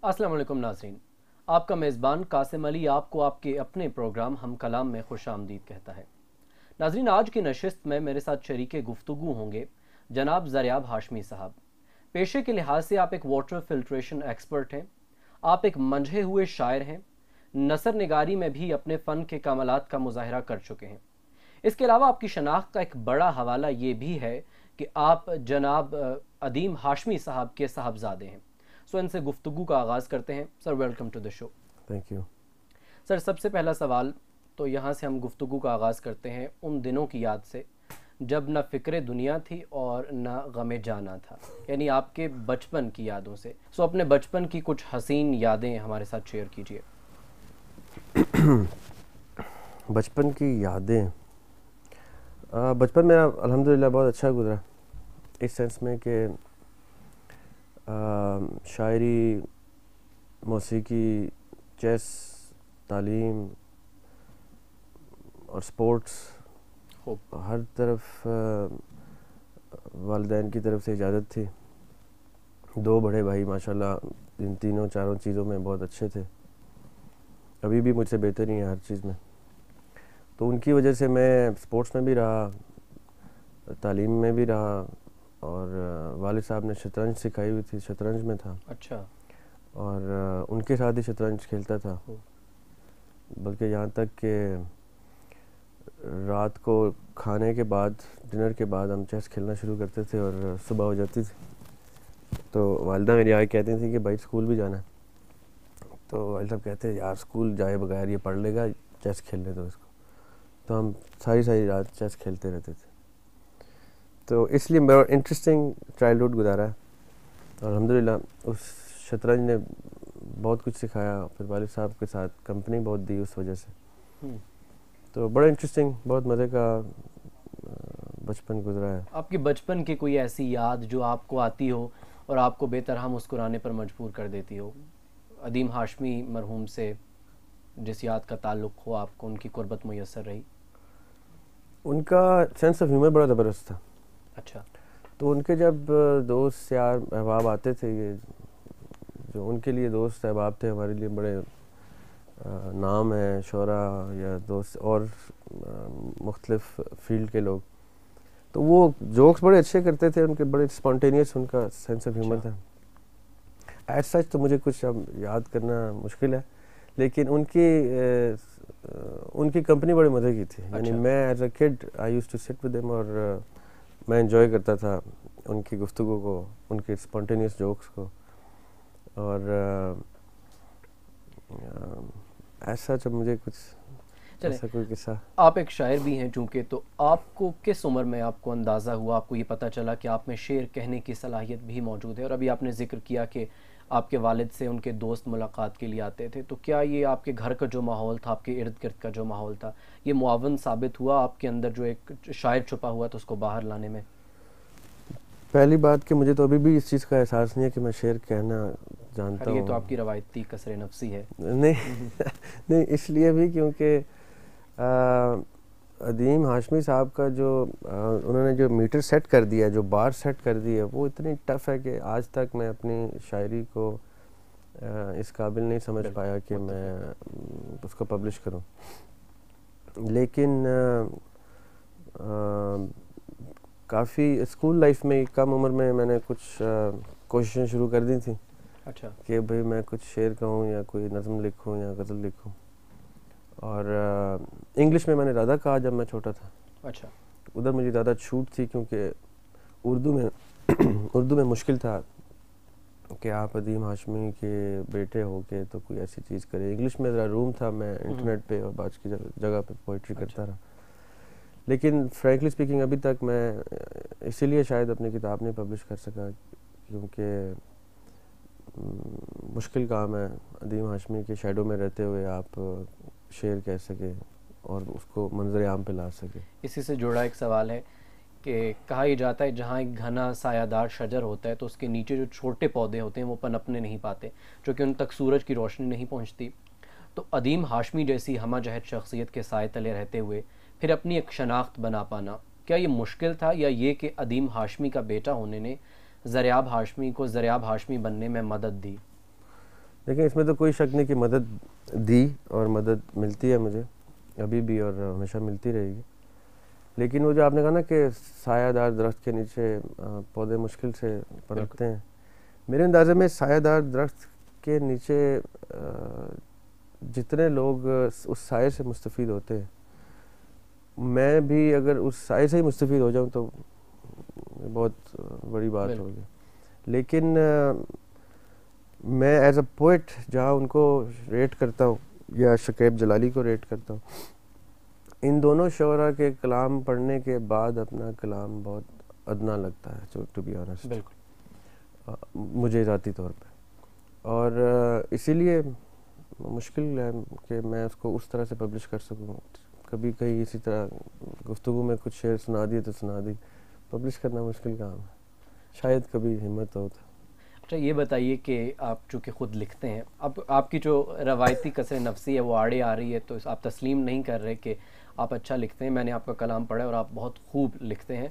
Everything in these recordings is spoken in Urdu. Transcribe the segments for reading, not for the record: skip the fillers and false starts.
السلام علیکم ناظرین، آپ کا میزبان قاسم علی آپ کو آپ کے اپنے پروگرام ہم کلام میں خوش آمدید کہتا ہے۔ ناظرین، آج کی نشست میں میرے ساتھ شریک گفتگو ہوں گے جناب زریاب ہاشمی صاحب۔ پیشے کے لحاظ سے آپ ایک واٹر فلٹریشن ایکسپرٹ ہیں، آپ ایک منجھے ہوئے شاعر ہیں، نثر نگاری میں بھی اپنے فن کے کمالات کا مظاہرہ کر چکے ہیں۔ اس کے علاوہ آپ کی شناخت کا ایک بڑا حوالہ یہ بھی ہے کہ آپ جناب عدیم ہاشمی صاحب کے صاحبزادے ہیں۔ سو ان سے گفتگو کا آغاز کرتے ہیں۔ Sir, welcome to the show. Thank you sir, سب سے پہلا سوال تو یہاں سے ہم گفتگو کا آغاز کرتے ہیں ان دنوں کی یاد سے جب نہ فکر دنیا تھی اور نہ غم جانا تھا، یعنی آپ کے بچپن کی یادوں سے۔ سو اپنے بچپن کی کچھ حسین یادیں ہمارے ساتھ شیئر کیجیے۔ بچپن کی یادیں، بچپن میرا الحمدللہ بہت اچھا گزرا، اس سینس میں کہ شاعری، موسیقی، چیس، تعلیم اور سپورٹس، ہر طرف والدین کی طرف سے اجازت تھی۔ دو بڑے بھائی ماشاءاللہ ان تینوں چاروں چیزوں میں بہت اچھے تھے، ابھی بھی مجھ سے بہتر ہی ہیں ہر چیز میں۔ تو ان کی وجہ سے میں سپورٹس میں بھی رہا، تعلیم میں بھی رہا، اور والد صاحب نے شطرنج سکھائی ہوئی تھی، شطرنج میں تھا۔ اچھا۔ اور ان کے ساتھ ہی شطرنج کھیلتا تھا، بلکہ یہاں تک کہ رات کو کھانے کے بعد، ڈنر کے بعد ہم چیس کھیلنا شروع کرتے تھے اور صبح ہو جاتی تھی تو والدہ میری آگے کہتی تھیں کہ بھائی اسکول بھی جانا ہے، تو والد صاحب کہتے یار اسکول جائے بغیر یہ پڑھ لے گا، چیس کھیلنے دو اس کو۔ تو ہم ساری رات چیس کھیلتے رہتے تھے۔ تو اس لیے میرا انٹرسٹنگ چائلڈہڈ گزارا ہے، اور الحمدللہ اس شطرنج نے بہت کچھ سکھایا، پھر والد صاحب کے ساتھ کمپنی بہت دی اس وجہ سے۔ تو بڑا انٹرسٹنگ، بہت مزے کا بچپن گزرا ہے۔ آپ کے بچپن کی کوئی ایسی یاد جو آپ کو آتی ہو اور آپ کو بے طرح مسکرانے پر مجبور کر دیتی ہو؟ عدیم ہاشمی مرحوم سے جس یاد کا تعلق ہو آپ کو، ان کی قربت میسر رہی؟ ان کا سینس آف ہیومر بڑا زبردست تھا۔ اچھا۔ تو ان کے جب دوست یار احباب آتے تھے، یہ جو ان کے لیے دوست احباب تھے، ہمارے لیے بڑے نام ہیں، شعراء یا دوست اور مختلف فیلڈ کے لوگ، تو وہ جوکس بڑے اچھے کرتے تھے، ان کے بڑے اسپونٹینیس ان کا سینس آف ہیومر تھا۔ ایز سچ تو مجھے کچھ اب یاد کرنا مشکل ہے، لیکن ان کی کمپنی بڑے مزے کی تھی۔ یعنی میں as a kid I use to sit with them, اور میں انجوائے کرتا تھا ان کی گفتگو کو، ان کے اسپونٹینیس جوکس کو، اور ایسا جب مجھے کچھ ایسا کوئی قصہ۔ آپ ایک شاعر بھی ہیں چونکہ، تو آپ کو کس عمر میں آپ کو اندازہ ہوا، آپ کو یہ پتہ چلا کہ آپ میں شعر کہنے کی صلاحیت بھی موجود ہے؟ اور ابھی آپ نے ذکر کیا کہ آپ کے والد سے ان کے دوست ملاقات کے لیے آتے تھے، تو کیا یہ آپ کے گھر کا جو ماحول تھا، آپ کے ارد گرد کا جو ماحول تھا، یہ معاون ثابت ہوا آپ کے اندر جو ایک شاعر چھپا ہوا تھا اس کو باہر لانے میں؟ پہلی بات کہ مجھے تو ابھی بھی اس چیز کا احساس نہیں ہے کہ میں شعر کہنا جانتا ہوں۔ یہ تو آپ کی روایتی کسر نفسی ہے۔ نہیں، اس لیے بھی کیونکہ عدیم ہاشمی صاحب کا جو انہوں نے جو میٹر سیٹ کر دیا ہے، جو بار سیٹ کر دی ہے، وہ اتنی ٹف ہے کہ آج تک میں اپنی شاعری کو اس قابل نہیں سمجھ پایا کہ میں اس کو پبلش کروں۔ لیکن کافی اسکول لائف میں کم عمر میں نے کچھ کوششیں شروع کر دی تھیں۔ اچھا۔ کہ بھئی میں کچھ شعر کہوں یا کوئی نظم لکھوں یا غزل لکھوں، اور انگلش میں نے زیادہ کہا جب میں چھوٹا تھا۔ اچھا۔ ادھر مجھے زیادہ چھوٹ تھی، کیونکہ اردو میں مشکل تھا کہ آپ عدیم ہاشمی کے بیٹے ہو کے تو کوئی ایسی چیز کرے۔ انگلش میں ذرا روم تھا، میں انٹرنیٹ پہ اور بعض کی جگہ پہ پوئٹری کرتا رہا۔ لیکن فرینکلی اسپیکنگ ابھی تک میں اسی لیے شاید اپنی کتاب نہیں پبلش کر سکا، کیونکہ مشکل کام ہے عدیم ہاشمی کے شیڈو میں رہتے ہوئے آپ شعر کہہ سکے اور اس کو منظر عام پہ لا سکے۔ اسی سے جڑا ایک سوال ہے کہ کہا ہی جاتا ہے جہاں ایک گھنا سایہ دار شجر ہوتا ہے تو اس کے نیچے جو چھوٹے پودے ہوتے ہیں وہ پنپنے نہیں پاتے، چونکہ ان تک سورج کی روشنی نہیں پہنچتی۔ تو عدیم ہاشمی جیسی ہمہ جہت شخصیت کے سائے تلے رہتے ہوئے پھر اپنی ایک شناخت بنا پانا، کیا یہ مشکل تھا، یا یہ کہ عدیم ہاشمی کا بیٹا ہونے نے زریاب ہاشمی کو زریاب ہاشمی بننے میں مدد دی؟ دیکھیں اس میں تو کوئی شک نہیں کہ مدد دی اور مدد ملتی ہے مجھے ابھی بھی اور ہمیشہ ملتی رہے گی. لیکن وہ جو آپ نے کہا نا کہ سایہ دار درخت کے نیچے پودے مشکل سے پنپتے ہیں, میرے اندازے میں سایہ دار درخت کے نیچے جتنے لوگ اس سائے سے مستفید ہوتے ہیں, میں بھی اگر اس سائے سے ہی مستفید ہو جاؤں تو بہت بڑی بات ہوگی. لیکن میں ایز اے پوئٹ جہاں ان کو ریٹ کرتا ہوں یا شکیب جلالی کو ریٹ کرتا ہوں, ان دونوں شعراء کے کلام پڑھنے کے بعد اپنا کلام بہت ادنا لگتا ہے ٹو بی آنیسٹ, مجھے ذاتی طور پہ. اور اسی لیے مشکل ہے کہ میں اس کو اس طرح سے پبلش کر سکوں. کبھی کہیں اسی طرح گفتگو میں کچھ شعر سنا دیے تو سنا دی, پبلش کرنا مشکل کام ہے, شاید کبھی ہمت ہو تو. اچھا یہ بتائیے کہ آپ چونکہ خود لکھتے ہیں, اب آپ کی جو روایتی کثر نفسی ہے وہ آڑے آ رہی ہے, تو آپ تسلیم نہیں کر رہے کہ آپ اچھا لکھتے ہیں. میں نے آپ کا کلام پڑھا ہے اور آپ بہت خوب لکھتے ہیں.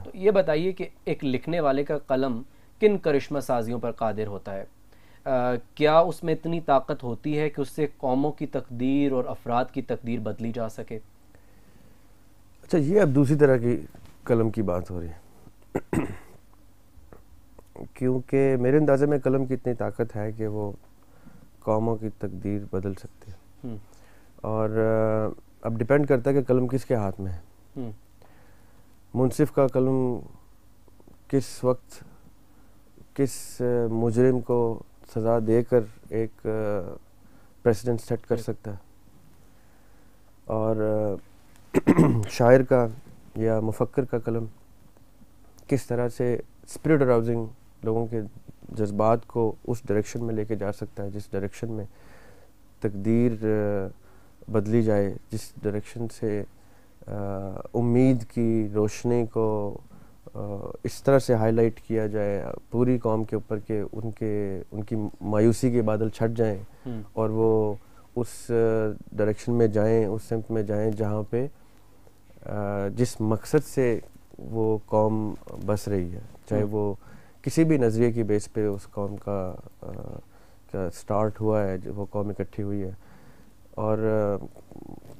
تو یہ بتائیے کہ ایک لکھنے والے کا قلم کن کرشمہ سازیوں پر قادر ہوتا ہے؟ کیا اس میں اتنی طاقت ہوتی ہے کہ اس سے قوموں کی تقدیر اور افراد کی تقدیر بدلی جا سکے؟ اچھا یہ اب دوسری طرح کی قلم کی بات ہو رہی ہے, کیونکہ میرے اندازے میں قلم کی اتنی طاقت ہے کہ وہ قوموں کی تقدیر بدل سکتی ہے. اور اب ڈیپینڈ کرتا ہے کہ قلم کس کے ہاتھ میں ہے. منصف کا قلم کس وقت کس مجرم کو سزا دے کر ایک پریسیڈنٹ سیٹ کر سکتا ہے, اور شاعر کا یا مفکر کا قلم کس طرح سے اسپرٹ اراؤزنگ لوگوں کے جذبات کو اس ڈائریکشن میں لے کے جا سکتا ہے جس ڈائریکشن میں تقدیر بدلی جائے, جس ڈائریکشن سے امید کی روشنی کو اس طرح سے ہائی لائٹ کیا جائے پوری قوم کے اوپر کہ ان کی مایوسی کے بادل چھٹ جائیں اور وہ اس ڈائریکشن میں جائیں, اس سمت میں جائیں جہاں پہ جس مقصد سے وہ قوم بس رہی ہے, چاہے وہ کسی بھی نظریے کی بیس پہ اس قوم کا سٹارٹ ہوا ہے, وہ قوم اکٹھی ہوئی ہے. اور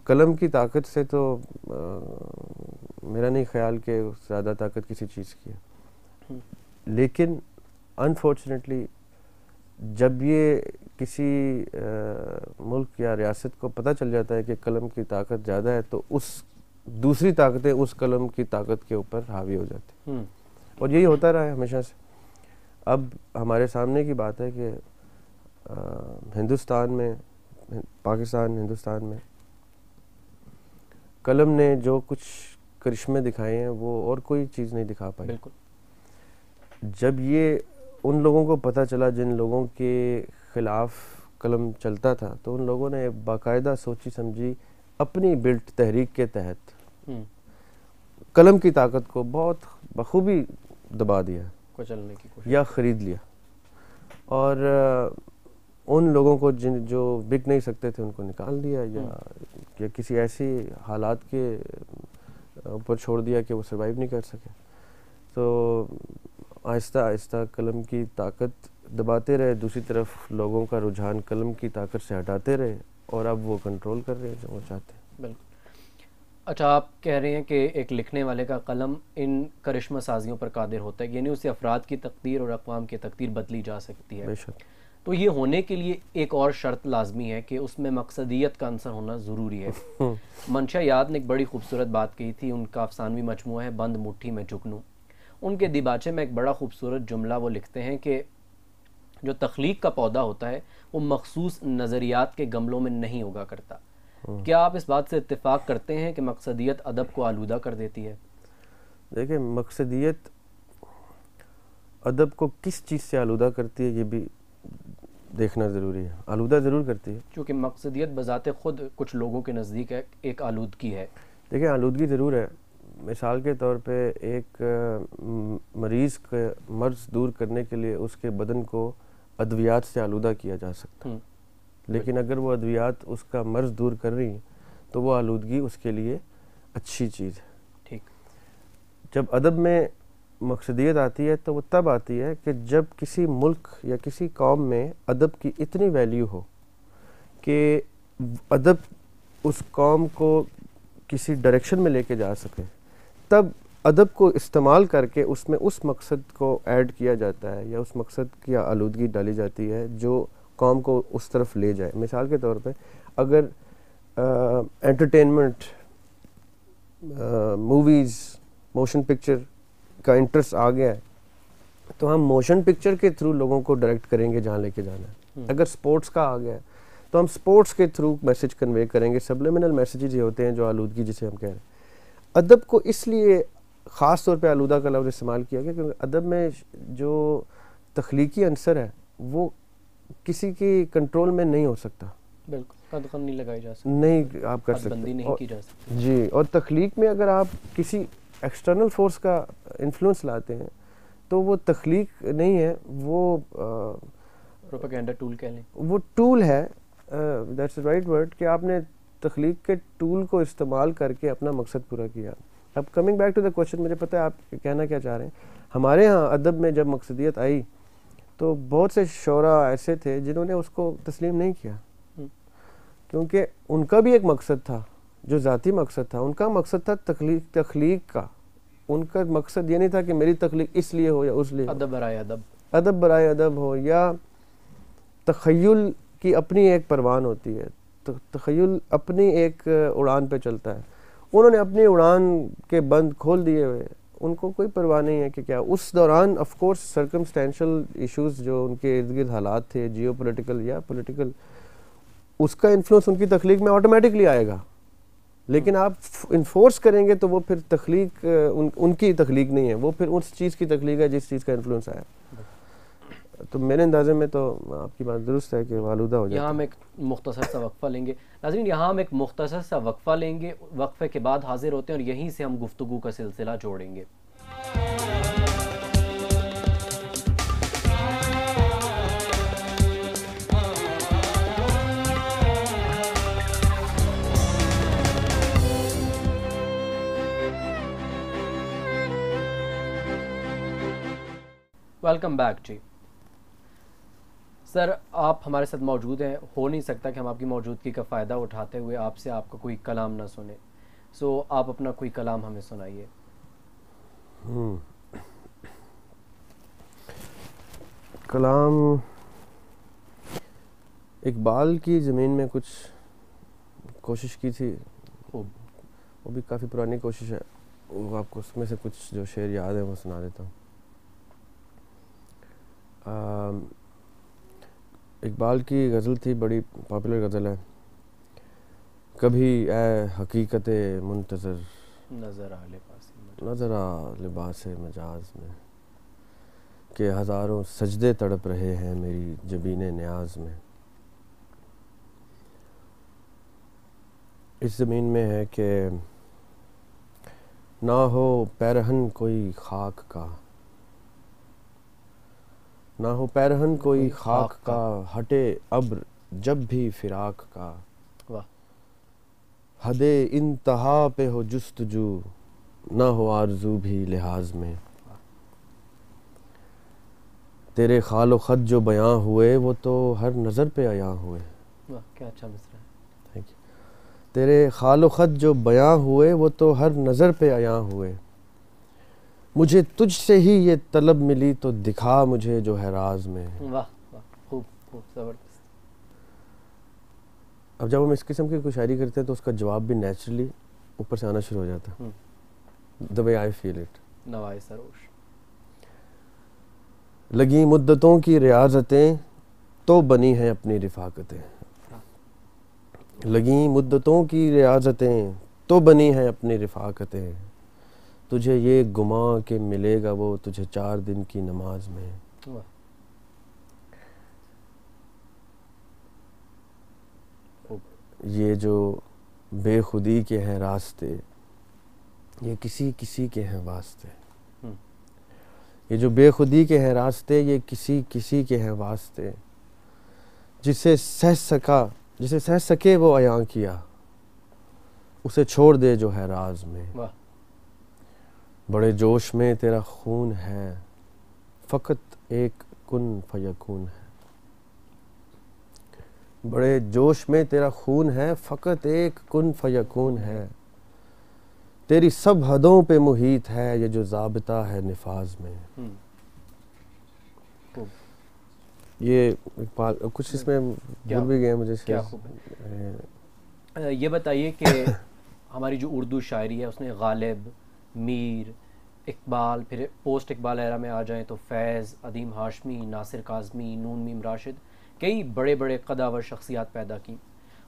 قلم کی طاقت سے تو میرا نہیں خیال کہ زیادہ طاقت کسی چیز کی ہے. لیکن انفارچونیٹلی جب یہ کسی ملک یا ریاست کو پتہ چل جاتا ہے کہ قلم کی طاقت زیادہ ہے تو اس دوسری طاقتیں اس قلم کی طاقت کے اوپر حاوی ہو جاتی ہیں, اور یہی ہوتا رہا ہے ہمیشہ سے. اب ہمارے سامنے کی بات ہے کہ ہندوستان میں ہندوستان میں قلم نے جو کچھ کرشمے دکھائے ہیں وہ اور کوئی چیز نہیں دکھا پائی. جب یہ ان لوگوں کو پتہ چلا جن لوگوں کے خلاف قلم چلتا تھا, تو ان لوگوں نے باقاعدہ سوچی سمجھی اپنی بلٹ تحریک کے تحت قلم کی طاقت کو بہت بخوبی دبا دیا یا خرید لیا, اور ان لوگوں کو جو بک نہیں سکتے تھے ان کو نکال دیا یا کسی ایسی حالات کے اوپر چھوڑ دیا کہ وہ سروائیو نہیں کر سکے. تو آہستہ آہستہ قلم کی طاقت دباتے رہے, دوسری طرف لوگوں کا رجحان قلم کی طاقت سے ہٹاتے رہے, اور اب وہ کنٹرول کر رہے ہیں جو وہ چاہتے ہیں. بالکل. اچھا آپ کہہ رہے ہیں کہ ایک لکھنے والے کا قلم ان کرشمہ سازیوں پر قادر ہوتا ہے, یعنی اس سے افراد کی تقدیر اور اقوام کی تقدیر بدلی جا سکتی ہے. بے شک. تو یہ ہونے کے لیے ایک اور شرط لازمی ہے کہ اس میں مقصدیت کا عنصر ہونا ضروری ہے. منشا یاد نے ایک بڑی خوبصورت بات کہی تھی, ان کا افسانوی مجموعہ ہے بند مٹھی میں جگنو. ان کے دیباچے میں ایک بڑا خوبصورت جملہ وہ لکھتے ہیں کہ جو تخلیق کا پودا ہوتا ہے وہ مخصوص نظریات کے گملوں میں نہیں اگا کرتا. کیا آپ اس بات سے اتفاق کرتے ہیں کہ مقصدیت ادب کو آلودہ کر دیتی ہے؟ دیکھیں مقصدیت ادب کو کس چیز سے آلودہ کرتی ہے یہ بھی دیکھنا ضروری ہے. آلودہ ضرور کرتی ہے, کیونکہ مقصدیت بذات خود کچھ لوگوں کے نزدیک ایک آلودگی ہے. دیکھیں آلودگی ضرور ہے. مثال کے طور پہ ایک مریض کا مرض دور کرنے کے لیے اس کے بدن کو ادویات سے آلودہ کیا جا سکتا ہے, لیکن اگر وہ ادویات اس کا مرض دور کر رہی ہیں تو وہ آلودگی اس کے لیے اچھی چیز ہے. ٹھیک. جب ادب میں مقصدیت آتی ہے تو وہ تب آتی ہے کہ جب کسی ملک یا کسی قوم میں ادب کی اتنی ویلیو ہو کہ ادب اس قوم کو کسی ڈائریکشن میں لے کے جا سکے. تب ادب کو استعمال کر کے اس میں اس مقصد کو ایڈ کیا جاتا ہے یا اس مقصد کی آلودگی ڈالی جاتی ہے جو قوم کو اس طرف لے جائے. مثال کے طور پہ اگر انٹرٹینمنٹ، موویز، موشن پکچر کا انٹرسٹ آ گیا ہے تو ہم موشن پکچر کے تھرو لوگوں کو ڈائریکٹ کریں گے جہاں لے کے جانا ہے. اگر سپورٹس کا آ گیا ہے تو ہم سپورٹس کے تھرو میسج کنوے کریں گے. سبلیمنل میسیجز یہ ہوتے ہیں جو آلودگی جسے ہم کہہ رہے ہیں. ادب کو اس لیے خاص طور پہ آلودہ کا لفظ استعمال کیا گیا کیونکہ ادب میں جو تخلیقی عنصر ہے وہ کسی کی کنٹرول میں نہیں ہو سکتا. بالکل قدغن نہیں لگائی جا سکتی، نہیں آپ کر سکتے، بندی نہیں کی جا سکتی. جی. اور تخلیق میں اگر آپ کسی ایکسٹرنل فورس کا انفلوئنس لاتے ہیں تو وہ تخلیق نہیں ہے، وہ پروپیگنڈا ٹول کہہ لیں. وہ ٹول ہے، دیٹس رائٹ ورڈ، کہ آپ نے تخلیق کے ٹول کو استعمال کر کے اپنا مقصد پورا کیا. اب coming back to the question, مجھے پتہ ہے آپ کہنا کیا چاہ رہے ہیں. ہمارے ہاں ادب میں جب مقصدیت آئی تو بہت سے شعراء ایسے تھے جنہوں نے اس کو تسلیم نہیں کیا کیونکہ ان کا بھی ایک مقصد تھا جو ذاتی مقصد تھا. ان کا مقصد تھا تخلیق کا. ان کا مقصد یہ نہیں تھا کہ میری تخلیق اس لیے ہو یا اس لیے. ادب برائے ادب، ادب برائے ادب ہو، یا تخیل کی اپنی ایک پروان ہوتی ہے، تخیل اپنی ایک اڑان پہ چلتا ہے. انہوں نے اپنی اڑان کے بند کھول دیے ہوئے، ان کو کوئی پرواہ نہیں ہے کہ کیا اس دوران آف کورس سرکمسٹینشل ایشوز جو ان کے ارد گرد حالات تھے، جیو پولیٹیکل یا پولیٹیکل، اس کا انفلوئنس ان کی تخلیق میں آٹومیٹکلی آئے گا. لیکن آپ انفورس کریں گے تو وہ پھر تخلیق ان کی تخلیق نہیں ہے، وہ پھر اس چیز کی تخلیق ہے جس چیز کا انفلوئنس آیا. تو میرے اندازے میں تو آپ کی بات درست ہے کہ آلودہ ہو جاتا ہے. یہاں ہم ایک مختصر سا وقفہ لیں گے. ناظرین یہاں ہم ایک مختصر سا وقفہ لیں گے، وقفے کے بعد حاضر ہوتے ہیں اور یہیں سے ہم گفتگو کا سلسلہ جوڑیں گے. Welcome back. جی سر، آپ ہمارے ساتھ موجود ہیں. ہو نہیں سکتا کہ ہم آپ کی موجودگی کا فائدہ اٹھاتے ہوئے آپ سے آپ کا کوئی کلام نہ سنیں. سو آپ اپنا کوئی کلام ہمیں سنائیے. کلام اقبال کی زمین میں کچھ کوشش کی تھی، وہ بھی کافی پرانی کوشش ہے. وہ آپ کو اس میں سے کچھ جو شعر یاد ہے وہ سنا دیتا ہوں. اقبال کی غزل تھی، بڑی پاپولر غزل ہے. کبھی اے حقیقت منتظر نظر آ لباس مجاز میں، کہ ہزاروں سجدے تڑپ رہے ہیں میری جبین نیاز میں. اس زمین میں ہے کہ نہ ہو پیرہن کوئی خاک کا، نہ ہو پیرہن کوئی خاک کا، ہٹے ابر جب بھی فراق کا. حد انتہا پہ ہو جستجو، نہ ہو آرزو بھی لحاظ میں. تیرے خال و خط جو بیاں ہوئے وہ تو ہر نظر پہ عیاں ہوئے. کیا اچھا مصرع ہے. Thank you. تیرے خال و خط جو بیاں ہوئے وہ تو ہر نظر پہ عیاں ہوئے. مجھے تجھ سے ہی یہ طلب ملی تو دکھا مجھے جو ہے راز میں. واہ واہ، خوب خوب، زبردست. اب جب ہم اس قسم کی کوئی شاعری کرتے ہیں تو اس کا جواب بھی نیچرلی اوپر سے آنا شروع ہو جاتا ہے. the way I feel it. نوائے سروش. لگی مدتوں کی ریاضتیں تو بنی ہیں اپنی رفاقتیں. لگی مدتوں کی ریاضتیں تو بنی ہیں اپنی رفاقتیں. تجھے یہ گمان کہ ملے گا وہ تجھے 4 دن کی نماز میں. یہ جو بے خودی کے ہیں راستے، یہ کسی کسی کے ہیں واسطے. یہ جو بے خودی کے ہیں راستے، یہ کسی کسی کے ہیں واسطے. جسے سہ سکے وہ عیاں کیا، اسے چھوڑ دے جو ہے راز میں. بڑے جوش میں تیرا خون ہے، فقط ایک کن فیکون ہے. بڑے جوش میں تیرا خون ہے، فقط ایک کن فیکون ہے. تیری سب حدوں پہ محیط ہے یہ جو ضابطہ ہے نفاذ میں. یہ کچھ اس میں بھول بھی گئے مجھے. کیا خوب ہے. یہ بتائیے کہ ہماری جو اردو شاعری ہے اس نے غالب، میر، اقبال، پھر پوسٹ اقبال ایرا میں آ جائیں تو فیض، عدیم ہاشمی، ناصر کاظمی، نون میم راشد، کئی بڑے بڑے قداور شخصیات پیدا کی.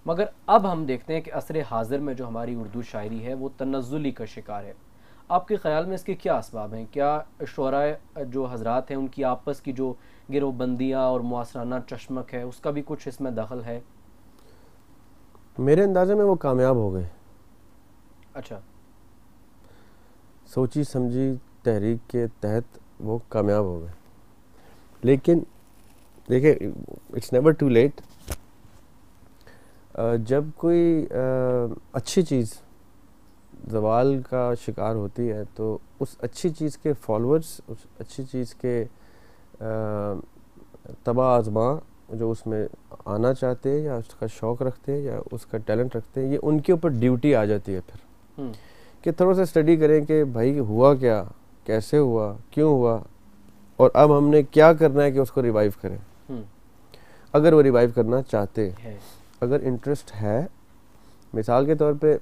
مگر اب ہم دیکھتے ہیں کہ عصر حاضر میں جو ہماری اردو شاعری ہے وہ تنزلی کا شکار ہے. آپ کے خیال میں اس کے کیا اسباب ہیں؟ کیا شعراء جو حضرات ہیں ان کی آپس کی جو گروہ بندیاں اور معاصرانہ چشمک ہے اس کا بھی کچھ اس میں دخل ہے؟ میرے اندازے میں وہ کامیاب ہو گئے. اچھا. سوچی سمجھی تحریک کے تحت وہ کامیاب ہو گئے. لیکن دیکھیں اٹس نیور ٹو لیٹ. جب کوئی اچھی چیز زوال کا شکار ہوتی ہے تو اس اچھی چیز کے فالورز، اس اچھی چیز کے تباہ آزماں جو اس میں آنا چاہتے ہیں یا اس کا شوق رکھتے ہیں یا اس کا ٹیلنٹ رکھتے ہیں، یہ ان کے اوپر ڈیوٹی آ جاتی ہے پھر کہ تھوڑا سا اسٹڈی کریں کہ بھائی ہوا کیا، کیسے ہوا، کیوں ہوا، اور اب ہم نے کیا کرنا ہے کہ اس کو ریوائیو کریں. اگر وہ ریوائیو کرنا چاہتے ہیں، اگر انٹرسٹ ہے. مثال کے طور پہ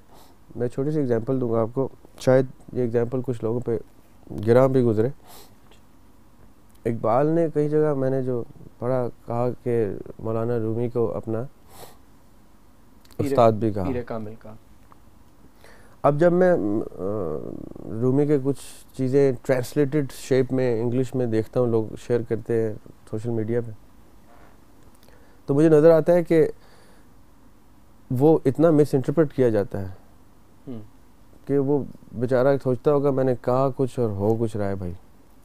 میں چھوٹی سی اگزامپل دوں گا آپ کو، شاید یہ اگزامپل کچھ لوگوں پہ گراں بھی گزرے. اقبال نے کئی جگہ میں نے جو پڑھا کہا کہ مولانا رومی کو اپنا استاد بھی کہا. پیر کامل کا. اب جب میں رومی کے کچھ چیزیں ٹرانسلیٹڈ شیپ میں انگلش میں دیکھتا ہوں، لوگ شیئر کرتے ہیں سوشل میڈیا پہ، تو مجھے نظر آتا ہے کہ وہ اتنا مس انٹرپریٹ کیا جاتا ہے کہ وہ بیچارہ سوچتا ہوگا میں نے کہا کچھ اور ہو کچھ رہا ہے بھائی.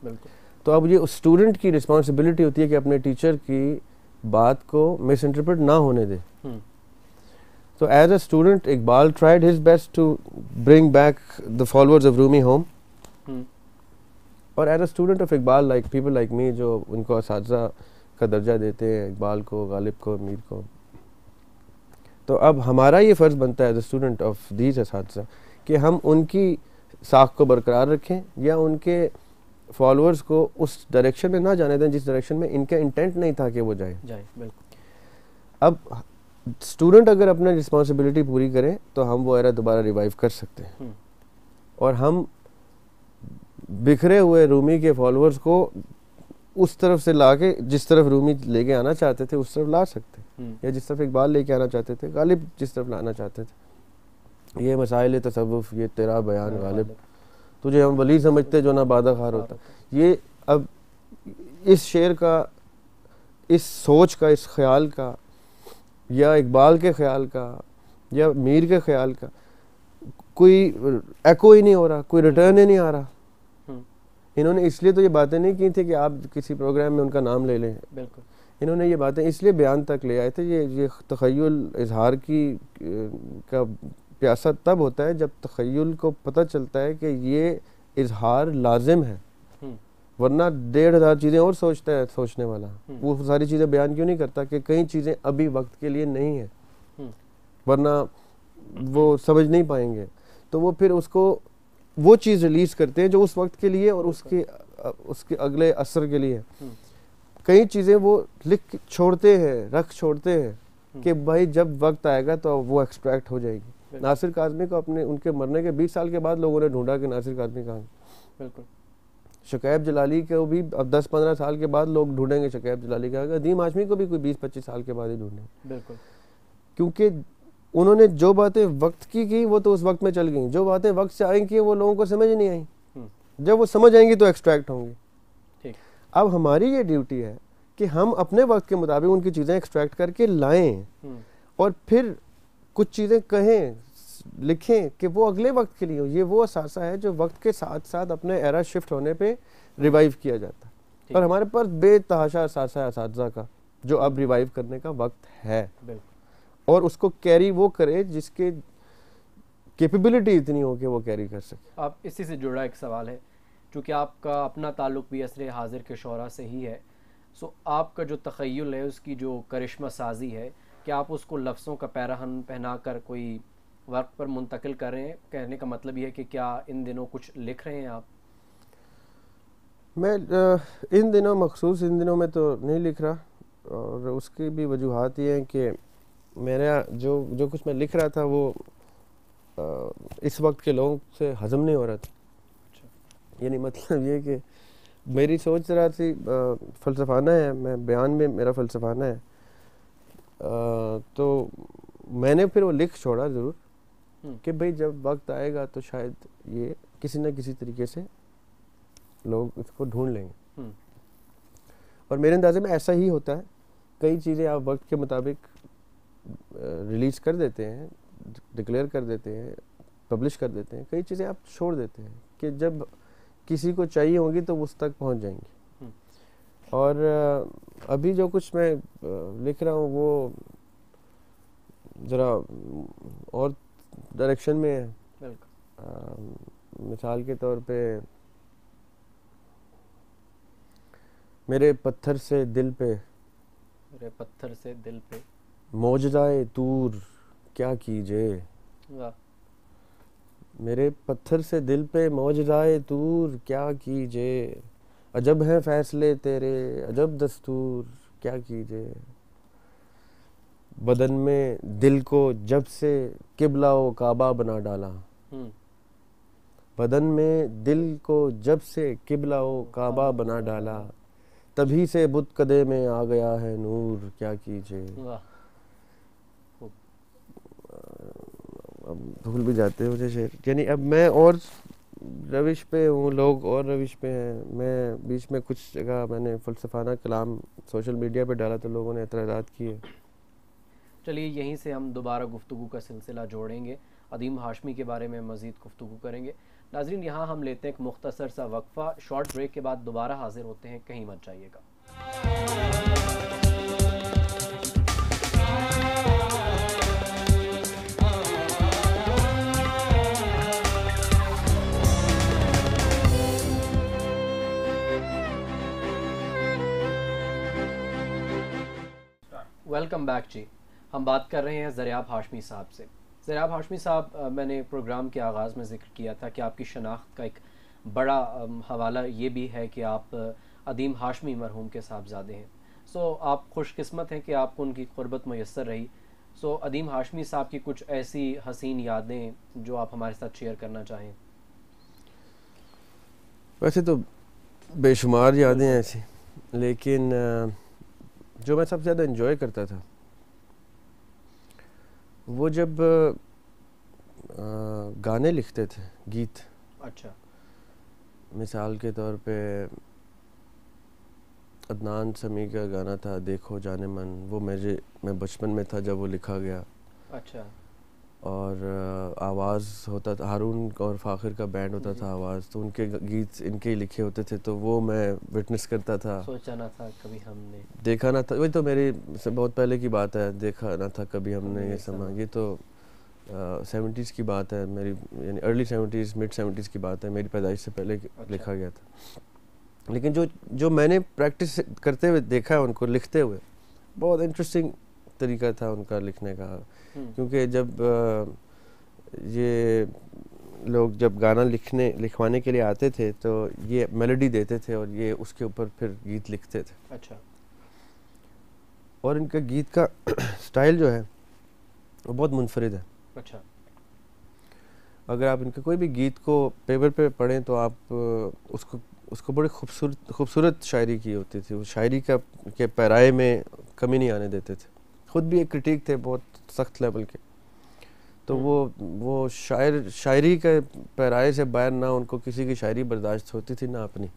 بالکل. تو اب یہ اسٹوڈنٹ کی رسپانسبلٹی ہوتی ہے کہ اپنے ٹیچر کی بات کو مس انٹرپریٹ نہ ہونے دے. تو as a student Iqbal tried his best to bring back the followers of Rumi home. اور as a student of Iqbal, like people like me جو ان کو اساتذہ کا درجہ دیتے ہیں، اقبال کو، غالب کو، میر کو، تو اب ہمارا یہ فرض بنتا ہے as a student of these اساتذہ کہ ہم ان کی ساکھ کو برقرار رکھیں یا ان کے فالوورز کو اس ڈائریکشن میں نہ جانے دیں جس ڈائریکشن میں ان کا انٹینٹ نہیں تھا کہ وہ جائیں. بالکل. اب اسٹوڈنٹ اگر اپنا رسپانسبلٹی پوری کریں تو ہم وہ ایرا دوبارہ ریوائیو کر سکتے ہیں اور ہم بکھرے ہوئے رومی کے فالوورز کو اس طرف سے لا کے جس طرف رومی لے کے آنا چاہتے تھے اس طرف لا سکتے ہیں، یا جس طرف اقبال لے کے آنا چاہتے تھے، غالب جس طرف لانا چاہتے تھے. یہ مسائل تصوف، یہ تیرا بیان غالب، تجھے ہم ولی سمجھتے جو نہ بادہ خار ہوتا. یہ اب اس شعر کا، اس سوچ کا، اس خیال کا، یا اقبال کے خیال کا یا میر کے خیال کا کوئی ایکو ہی نہیں ہو رہا، کوئی ریٹرن ہی نہیں آ رہا. انہوں نے اس لیے تو یہ باتیں نہیں کی تھی کہ آپ کسی پروگرام میں ان کا نام لے لیں. بالکل. انہوں نے یہ باتیں اس لیے بیان تک لے آئے تھے. یہ تخیل اظہار کی کا پیاسا تب ہوتا ہے جب تخیل کو پتہ چلتا ہے کہ یہ اظہار لازم ہے، ورنہ 1500 چیزیں اور سوچتا ہے سوچنے والا. وہ ساری چیزیں بیان کیوں نہیں کرتا کہ کئی چیزیں ابھی وقت کے لیے نہیں ہیں، ورنہ وہ سمجھ نہیں پائیں گے. تو وہ پھر اس کو وہ چیز ریلیز کرتے ہیں جو اس وقت کے لیے اور اس کے اگلے عصر کے لیے. کئی چیزیں وہ لکھ چھوڑتے ہیں، رکھ چھوڑتے ہیں کہ بھائی جب وقت آئے گا تو وہ ایکسٹریکٹ ہو جائے گی. ناصر کاظمی کو اپنے ان کے مرنے کے 20 سال کے بعد لوگوں نے ڈھونڈا کہ ناصر کاظمی کہاں. بالکل. شکیب جلالی کو بھی اب 10-15 سال کے بعد لوگ ڈھونڈیں گے شکیب جلالی کا. عدیم ہاشمی کو بھی کوئی 20-25 سال کے بعد ہی ڈھونڈیں گے. بالکل. کیونکہ انہوں نے جو باتیں وقت کی وہ تو اس وقت میں چل گئیں، جو باتیں وقت سے آئیں کی وہ لوگوں کو سمجھ نہیں آئیں. جب وہ سمجھ آئیں گی تو ایکسٹریکٹ ہوں گی. اب ہماری یہ ڈیوٹی ہے کہ ہم اپنے وقت کے مطابق ان کی چیزیں ایکسٹریکٹ کر کے لائیں اور پھر کچھ چیزیں کہیں، لکھیں کہ وہ اگلے وقت کے لیے ہو. یہ وہ اثاثہ ہے جو وقت کے ساتھ ساتھ اپنے ایرا شفٹ ہونے پہ ریوائیو کیا جاتا ہے. اور ہمارے پاس بے تحاشا اثاثہ ہے اساتذہ کا جو اب ریوائیو کرنے کا وقت ہے، اور اس کو کیری وہ کرے جس کے کیپیبلٹی اتنی ہو کہ وہ کیری کر سکے. آپ اسی سے جڑا ایک سوال ہے، چونکہ آپ کا اپنا تعلق بھی عصر حاضر کے شعراء سے ہی ہے، سو آپ کا جو تخیل ہے، اس کی جو کرشمہ سازی ہے، کیا آپ اس کو لفظوں کا پیراہن پہنا کر کوئی ورق پر منتقل کر رہے ہیں؟ کہنے کا مطلب یہ ہے کہ کیا ان دنوں کچھ لکھ رہے ہیں آپ؟ میں ان دنوں مخصوص ان دنوں میں تو نہیں لکھ رہا، اور اس کی بھی وجوہات یہ ہیں کہ میرا جو کچھ میں لکھ رہا تھا وہ اس وقت کے لوگوں سے ہضم نہیں ہو رہا تھا. یعنی مطلب یہ کہ میری سوچ ذرا سی فلسفانہ ہے، میں بیان میں میرا فلسفانہ ہے، تو میں نے پھر وہ لکھ چھوڑا ضرور کہ بھئی جب وقت آئے گا تو شاید یہ کسی نہ کسی طریقے سے لوگ اس کو ڈھونڈ لیں گے. اور میرے اندازے میں ایسا ہی ہوتا ہے. کئی چیزیں آپ وقت کے مطابق ریلیز کر دیتے ہیں، ڈکلیئر کر دیتے ہیں، پبلش کر دیتے ہیں. کئی چیزیں آپ چھوڑ دیتے ہیں کہ جب کسی کو چاہیے ہوں گی تو اس تک پہنچ جائیں گی. اور ابھی جو کچھ میں لکھ رہا ہوں وہ ذرا اور ڈائریکشن میں ہے. مثال کے طور پہ میرے پتھر سے دل پہ موجزائے طور کیا کیجے. میرے پتھر سے دل پہ موجزائے طور کیا کیجے، عجب ہیں فیصلے تیرے عجب دستور کیا کیجے. بدن میں دل کو جب سے قبلہ و کعبہ بنا ڈالا، بدن میں دل کو جب سے قبلہ و کعبہ بنا ڈالا، تبھی سے بت کدے میں آ گیا ہے نور کیا کیجے. اب بھول بھی جاتے ہیں مجھے شعر. یعنی اب میں اور روش پہ ہوں، لوگ اور روش پہ ہیں. میں بیچ میں کچھ جگہ میں نے فلسفانہ کلام سوشل میڈیا پہ ڈالا تو لوگوں نے اعتراضات کیے. چلیے یہیں سے ہم دوبارہ گفتگو کا سلسلہ جوڑیں گے، عدیم ہاشمی کے بارے میں مزید گفتگو کریں گے. ناظرین یہاں ہم لیتے ہیں ایک مختصر سا وقفہ، شارٹ بریک کے بعد دوبارہ حاضر ہوتے ہیں، کہیں مت جائیے گا. ویلکم بیک جی. ہم بات کر رہے ہیں زریاب ہاشمی صاحب سے. زریاب ہاشمی صاحب، میں نے پروگرام کے آغاز میں ذکر کیا تھا کہ آپ کی شناخت کا ایک بڑا حوالہ یہ بھی ہے کہ آپ عدیم ہاشمی مرحوم کے صاحبزادے ہیں. سو آپ خوش قسمت ہیں کہ آپ کو ان کی قربت میسر رہی. سو عدیم ہاشمی صاحب کی کچھ ایسی حسین یادیں جو آپ ہمارے ساتھ شیئر کرنا چاہیں. ویسے تو بے شمار یادیں ہیں ایسی، لیکن جو میں سب سے زیادہ انجوائے کرتا تھا وہ جب گانے لکھتے تھے، گیت. اچھا. مثال کے طور پہ عدنان سمیع کا گانا تھا دیکھو جانے من، وہ میں بچپن میں تھا جب وہ لکھا گیا. اچھا. اور آواز ہوتا تھا، ہارون اور فاخر کا بینڈ ہوتا تھا آواز، تو ان کے گیت ان کے ہی لکھے ہوتے تھے، تو وہ میں وٹنس کرتا تھا. سوچا نہ تھا کبھی ہم نے، دیکھا نہ تھا، وہی تو میری بہت پہلے کی بات ہے. دیکھا نہ تھا کبھی ہم نے یہ سما، یہ تو 70s کی بات ہے میری، یعنی ارلی 70s مڈ 70s کی بات ہے، میری پیدائش سے پہلے لکھا گیا تھا. لیکن جو میں نے پریکٹس کرتے ہوئے دیکھا ہے ان کو لکھتے ہوئے، بہت انٹرسٹنگ طریقہ تھا ان کا لکھنے کا. کیونکہ جب یہ لوگ جب گانا لکھوانے کے لیے آتے تھے تو یہ میلوڈی دیتے تھے اور یہ اس کے اوپر پھر گیت لکھتے تھے. اچھا. اور ان کا گیت کا سٹائل جو ہے وہ بہت منفرد ہے. اچھا. اگر آپ ان کے کوئی بھی گیت کو پیپر پہ پڑھیں تو آپ اس کو بڑی خوبصورت شاعری کی ہوتی تھی. وہ شاعری کے پیرائے میں کمی نہیں آنے دیتے تھے. خود بھی ایک کرٹیک تھے بہت سخت لیول کے. تو وہ شاعری کے پیرائے سے باہر نہ ان کو کسی کی شاعری برداشت ہوتی تھی نہ اپنی.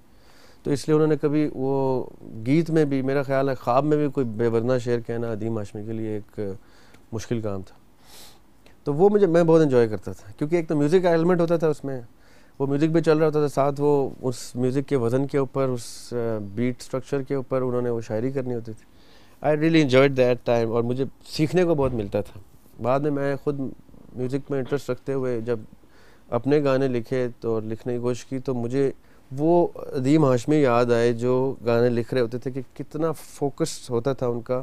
تو اس لیے انہوں نے کبھی وہ گیت میں بھی، میرا خیال ہے خواب میں بھی کوئی بے ورنہ شعر کہنا عدیم ہاشمی کے لیے ایک مشکل کام تھا. تو وہ میں بہت انجوائے کرتا تھا، کیونکہ ایک تو میوزک کا ایلیمنٹ ہوتا تھا اس میں، وہ میوزک بھی چل رہا ہوتا تھا ساتھ، وہ اس میوزک کے وزن کے اوپر، اس بیٹ سٹرکچر کے اوپر انہوں نے وہ شاعری کرنی ہوتی تھی. I really enjoyed that time, اور مجھے سیکھنے کو بہت ملتا تھا. بعد میں خود میوزک میں انٹرسٹ رکھتے ہوئے جب اپنے گانے لکھے تو لکھنے کی کوشش کی تو مجھے وہ عظیم ہاشمی یاد آئے جو گانے لکھ رہے ہوتے تھے کہ کتنا فوکس ہوتا تھا ان کا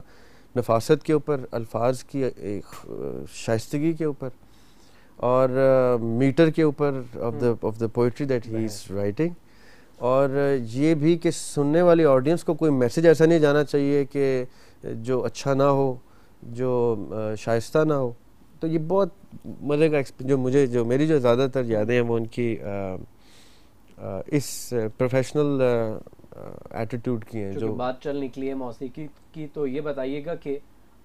نفاست کے اوپر, الفاظ کی شائستگی کے اوپر اور میٹر کے اوپر of the poetry that he is writing. اور یہ بھی کہ سننے والی آڈینس کو کوئی میسیج ایسا نہیں جانا چاہیے کہ جو اچھا نہ ہو, جو شائستہ نہ ہو. تو یہ بہت مزے کا جو میری جو زیادہ تر یادیں ہیں وہ ان کی اس پروفیشنل ایٹیٹیوڈ کی ہیں. جو بات چل نکلی ہے موسیقی کی, تو یہ بتائیے گا کہ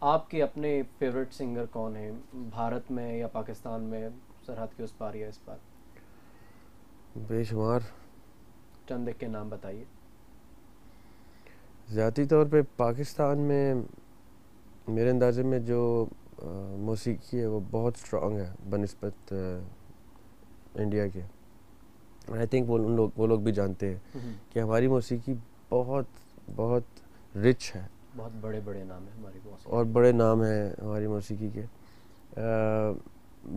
آپ کے اپنے فیوریٹ سنگر کون ہیں, بھارت میں یا پاکستان میں, سرحد کے اس پار یا اس پار؟ بے شمار. چند ایک کے نام بتائیے. ذاتی طور پہ پاکستان میں میرے اندازے میں جو موسیقی ہے وہ بہت اسٹرانگ ہے بنسبت انڈیا کے. آئی تھنک وہ لوگ بھی جانتے ہیں کہ ہماری موسیقی بہت بہت رچ ہے. بہت بڑے بڑے نام ہیں ہماری موسیقی, اور بڑے نام ہیں ہماری موسیقی کے.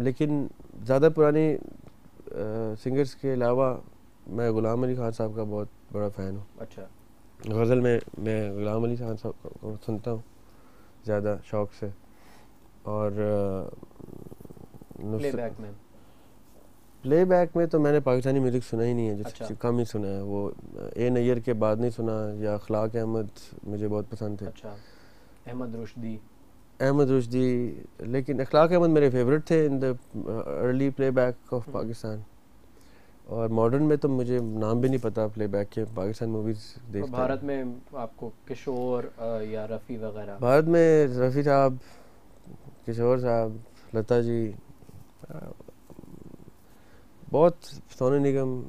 لیکن زیادہ پرانی سنگرز کے علاوہ میں غلام علی خان صاحب کا بہت بڑا فین ہوں. اچھا. غزل میں غلام علی خان صاحب کو سنتا ہوں زیادہ شوق سے. اور پلے بیک میں تو میں نے پاکستانی میوزک سنا ہی نہیں ہے, جس کم ہی سنا ہے. وہ اے نیئر کے بعد نہیں سنا, یا اخلاق احمد مجھے بہت پسند تھے. اچھا. احمد رشدی. لیکن اخلاق احمد میرے فیوریٹ تھے in the early playback of Pakistan. اور ماڈرن میں تو مجھے نام بھی نہیں پتا پلے بیک کے, پاکستان موویز دیکھتا. بھارت میں آپ کو کشور یا رفیع وغیرہ؟ بھارت میں رفیع صاحب, کشور صاحب, لتا جی, بہت. سونو نگم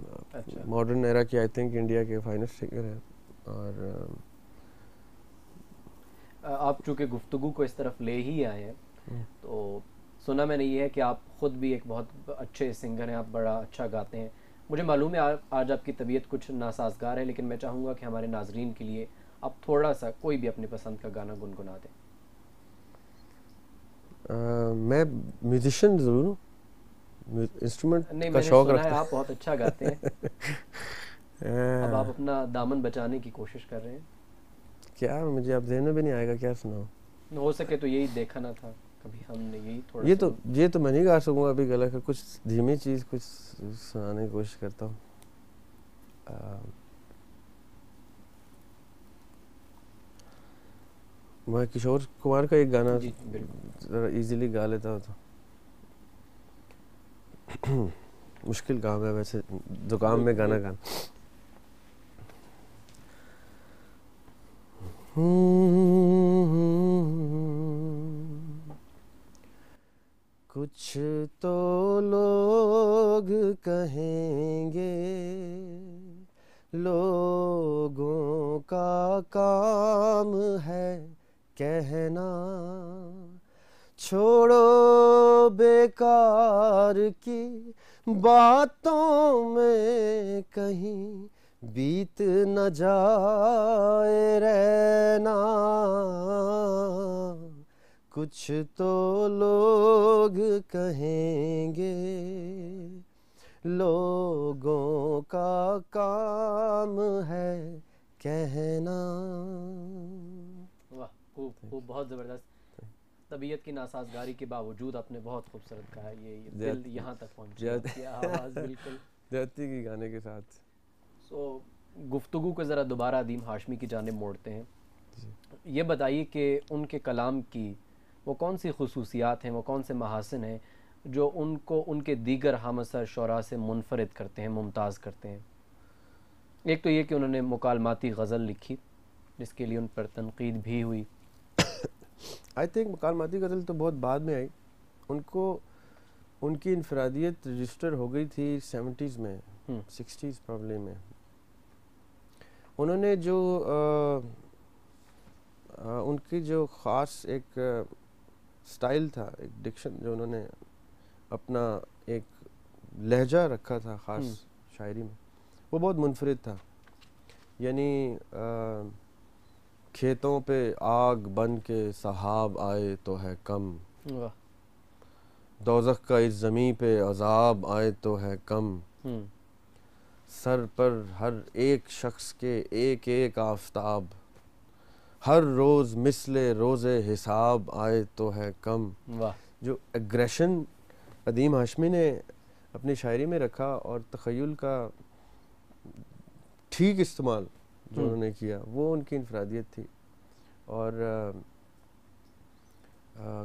ماڈرن ایرا کی آئی تھنک انڈیا کے فائنسٹ سنگر ہیں. اور آپ چونکہ گفتگو کو اس طرف لے ہی آئے ہیں, تو سنا میں نے یہ ہے کہ آپ خود بھی ایک بہت اچھے سنگر ہیں, آپ بڑا اچھا گاتے ہیں. مجھے معلوم ہے آج آپ کی طبیعت کچھ ناسازگار ہے, لیکن میں چاہوں گا کہ ہمارے ناظرین کے لیے آپ تھوڑا سا کوئی بھی اپنی پسند کا گانا گنگنا دیں. میں میوزیشین ضرور ہوں, انسٹرومنٹ کا شوق رکھتا ہوں. آپ بہت اچھا گاتے ہیں. اب آپ اپنا دامن بچانے کی کوشش کر رہے ہیں. کیا مجھے اب ذہن میں بھی نہیں آئے گا کیا سناؤں. ہو سکے تو یہی دیکھنا تھا کبھی ہم نے, یہی تھوڑا. یہ تو میں نہیں گا سکوں گا ابھی گلا کا. کچھ دھیمی چیز کچھ سنانے کی کوشش کرتا ہوں. میں کشور کمار کا ایک گانا ذرا ایزیلی گا لیتا ہوں. تو مشکل کام ہے ویسے زکام میں گانا گانا. کچھ تو لوگ کہیں گے, لوگوں کا کام ہے کہنا, چھوڑو بیکار کی باتوں میں کہیں بیت نہ جائے رہنا. کچھ تو لوگ کہیں گے, لوگوں کا کام ہے کہنا. واہ, بہت زبردست. طبیعت کی ناسازگاری کے باوجود آپ نے بہت خوبصورت کہا. یہ دل یہاں تک پہنچا, آواز بالکل جاتی کی گانے کے ساتھ. سو گفتگو کو ذرا دوبارہ ادیم ہاشمی کی جانب موڑتے ہیں. یہ بتائیے کہ ان کے کلام کی وہ کون سی خصوصیات ہیں, وہ کون سے محاسن ہیں جو ان کو ان کے دیگر ہم اثر شعراء سے منفرد کرتے ہیں, ممتاز کرتے ہیں. ایک تو یہ کہ انہوں نے مکالماتی غزل لکھی جس کے لیے ان پر تنقید بھی ہوئی. آئی تھنک مکالماتی غزل تو بہت بعد میں آئی. ان کی انفرادیت رجسٹر ہو گئی تھی 70s میں, 60s پرابلی میں. انہوں نے جو ان کی جو خاص ایک سٹائل تھا, ایک ڈکشن جو انہوں نے اپنا ایک لہجہ رکھا تھا خاص شاعری میں, وہ بہت منفرد تھا. یعنی کھیتوں پہ آگ بن کے سحاب آئے تو ہے کم, دوزخ کا اس زمیں پہ عذاب آئے تو ہے کم، سر پر ہر ایک شخص کے ایک ایک آفتاب، ہر روز مثل روز حساب آئے تو ہے کم۔ واہ، جو ایگریشن ادیم ہاشمی نے اپنی شاعری میں رکھا اور تخیل کا ٹھیک استعمال جو انہوں نے کیا، وہ ان کی انفرادیت تھی۔ اور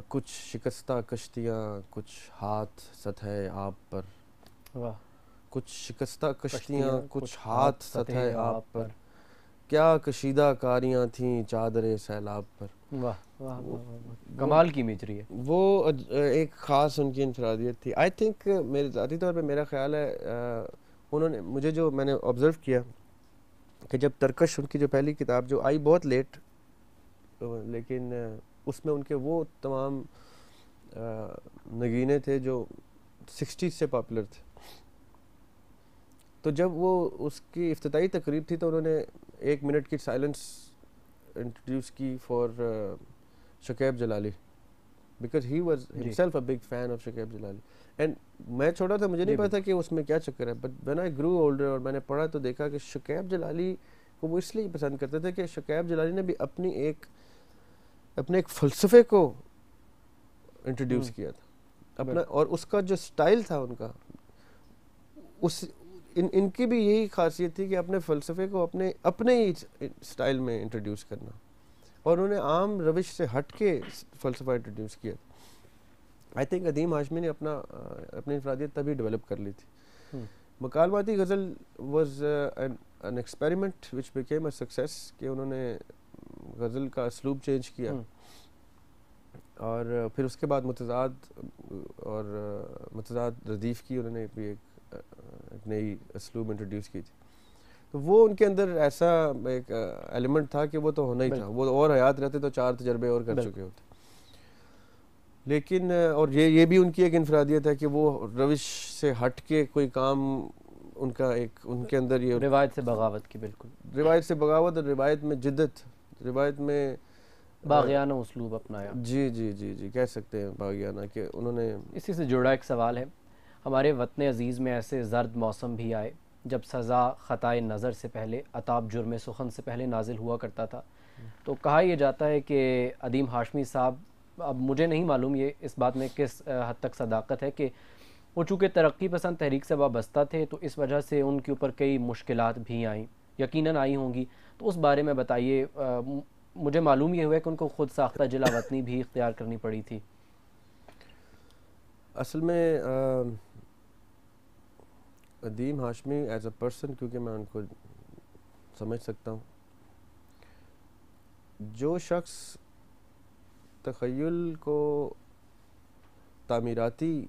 کچھ شکستہ کشتیاں کچھ ہاتھ سطح آب پر، واہ، کچھ شکستہ کشتیاں کچھ ہاتھ سطح آب پر، کیا کشیدہ کاریاں تھیں چادر سیلاب پر۔ واہ واہ واہ، کمال کی امیجری ہے۔ وہ ایک خاص ان کی انفرادیت تھی۔ آئی تھنک میرے ذاتی طور پہ میرا خیال ہے انہوں نے مجھے جو میں نے آبزرو کیا کہ جب ترکش ان کی جو پہلی کتاب جو آئی بہت لیٹ، لیکن اس میں ان کے وہ تمام نگینے تھے جو 60s سے پاپولر تھے۔ تو جب وہ اس کی افتتاحی تقریب تھی تو انہوں نے 1 منٹ کی سائلنس انٹروڈیوس کی for Shakeb Jalali, because he was himself a big fan of Shakeb Jalali. And میں چھوٹا تھا، مجھے نہیں پتا کہ اس میں کیا چکر ہے، but when I grow older اور میں نے پڑھا تو دیکھا کہ شکیب جلالی کو وہ اس لیے پسند کرتے تھے کہ شکیب جلالی نے بھی اپنے ایک فلسفے کو انٹروڈیوس کیا تھا اپنا، اور اس کا جو سٹائل تھا ان کا، ان کی بھی یہی خاصیت تھی کہ اپنے فلسفے کو اپنے ہی سٹائل میں انٹروڈیوس کرنا، اور انہوں نے عام روش سے ہٹ کے فلسفہ انٹروڈیوس کیا۔ آئی تھنک ادیم ہاشمی نے اپنی انفرادیت تبھی ڈیولپ کر لی تھی۔ مکالماتی ghazal was an experiment which became a success, کہ انہوں نے غزل کا اسلوب چینج کیا، اور پھر اس کے بعد متضاد ردیف کی انہوں نے بھی ایک نئی اسلوب انٹروڈیوس کی تھی۔ تو وہ ان کے اندر ایسا ایک ایلیمنٹ تھا کہ وہ تو ہونا ہی تھا، وہ اور حیات رہتے تو 4 تجربے اور کر چکے ہوتے۔ لیکن اور یہ بھی ان کی ایک انفرادیت ہے کہ وہ روش سے ہٹ کے کوئی کام ان کا ایک ان کے اندر یہ روایت سے بغاوت کی، بالکل روایت سے بغاوت، اور روایت میں جدت، روایت میں باغیانہ اسلوب اپنایا۔ جی کہہ سکتے ہیں باغیانہ، کہ انہوں نے اسی سے جڑا ایک سوال ہے، ہمارے وطن عزیز میں ایسے زرد موسم بھی آئے جب سزا خطائے نظر سے پہلے، عتاب جرم سخن سے پہلے نازل ہوا کرتا تھا۔ تو کہا یہ جاتا ہے کہ ادیم ہاشمی صاحب، اب مجھے نہیں معلوم یہ اس بات میں کس حد تک صداقت ہے، کہ وہ چونکہ ترقی پسند تحریک سے وابستہ تھے تو اس وجہ سے ان کے اوپر کئی مشکلات بھی آئیں، یقیناً آئی ہوں گی، تو اس بارے میں بتائیے۔ مجھے معلوم یہ ہوا ہے کہ ان کو خود ساختہ جلا وطنی بھی اختیار کرنی پڑی تھی۔ اصل میں Udyam Hashmi as a person, کیونکہ میں ان کو سمجھ سکتا ہوں، جو شخص تخیل کو تعمیراتی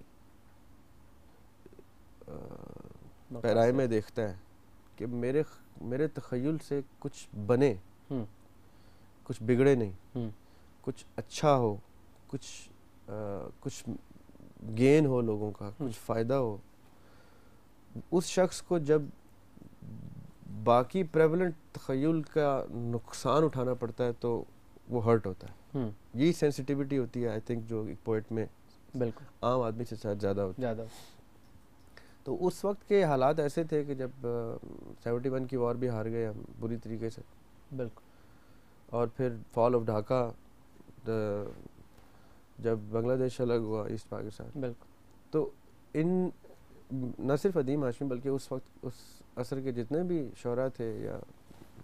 پیرائے میں دیکھتا ہے کہ میرے تخیل سے کچھ بنے، کچھ بگڑے نہیں، کچھ اچھا ہو، کچھ گین ہو لوگوں کا، کچھ فائدہ ہو، اس شخص کو جب باقی پریولنٹ تخیل کا نقصان اٹھانا پڑتا ہے تو وہ ہرٹ ہوتا ہے۔ یہی سینسٹیوٹی ہوتی ہے آئی تھنک جو ایک پوئٹ میں بالکل عام آدمی سے شاید زیادہ ہوتی ہے۔ تو اس وقت کے حالات ایسے تھے کہ جب 71 کی وار بھی ہار گئے ہم بری طریقے سے، بالکل، اور پھر فال آف ڈھاکہ جب بنگلہ دیش الگ ہوا ایسٹ پاکستان، بالکل، تو ان نہ صرف ادیم ہاشمی بلکہ اس وقت اس عصر کے جتنے بھی شعراء تھے یا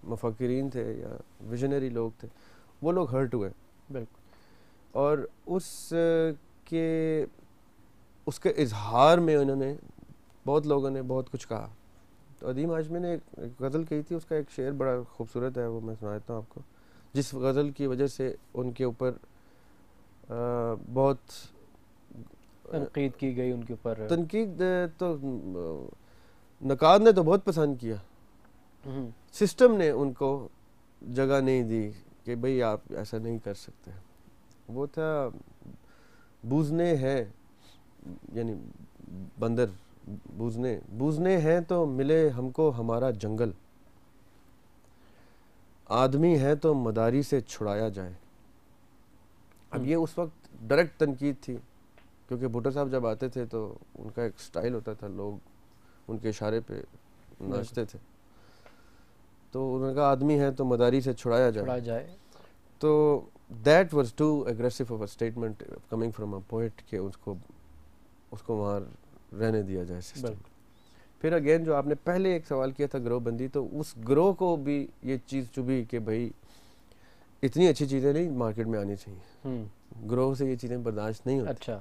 مفکرین تھے یا ویژنری لوگ تھے، وہ لوگ ہرٹ ہوئے، بالکل، اور اس کے اظہار میں انہوں نے بہت لوگوں نے بہت کچھ کہا۔ تو ادیم ہاشمی نے ایک غزل کہی تھی، اس کا ایک شعر بڑا خوبصورت ہے، وہ میں سناتا ہوں آپ کو، جس غزل کی وجہ سے ان کے اوپر بہت تنقید کی گئی، ان کے اوپر تنقید تو نقاد نے تو بہت پسند کیا، سسٹم نے ان کو جگہ نہیں دی کہ بھئی آپ ایسا نہیں کر سکتے۔ وہ تھا بوزنے ہیں، یعنی بندر بوزنے ہیں تو ملے ہم کو ہمارا جنگل، آدمی ہے تو مداری سے چھڑایا جائے۔ اب یہ اس وقت ڈائریکٹ تنقید تھی کیونکہ بھٹو صاحب جب آتے تھے تو ان کا ایک سٹائل ہوتا تھا, لوگ ان کے اشارے پہ ناچتے تھے, تو انہوں نے کہا آدمی ہے تو مداری سے چھڑایا جائے. تو that was too aggressive of a statement coming from a poet کہ اس کو وہاں رہنے دیا جائے سسٹم. پھر اگین جو آپ نے پہلے ایک سوال کیا تھا گروہ بندی, تو اس گروہ کو بھی یہ چیز چبھی کہ بھائی اتنی اچھی چیزیں نہیں مارکیٹ میں آنی چاہیے, گروہ سے یہ چیزیں برداشت نہیں ہوتی. اچھا,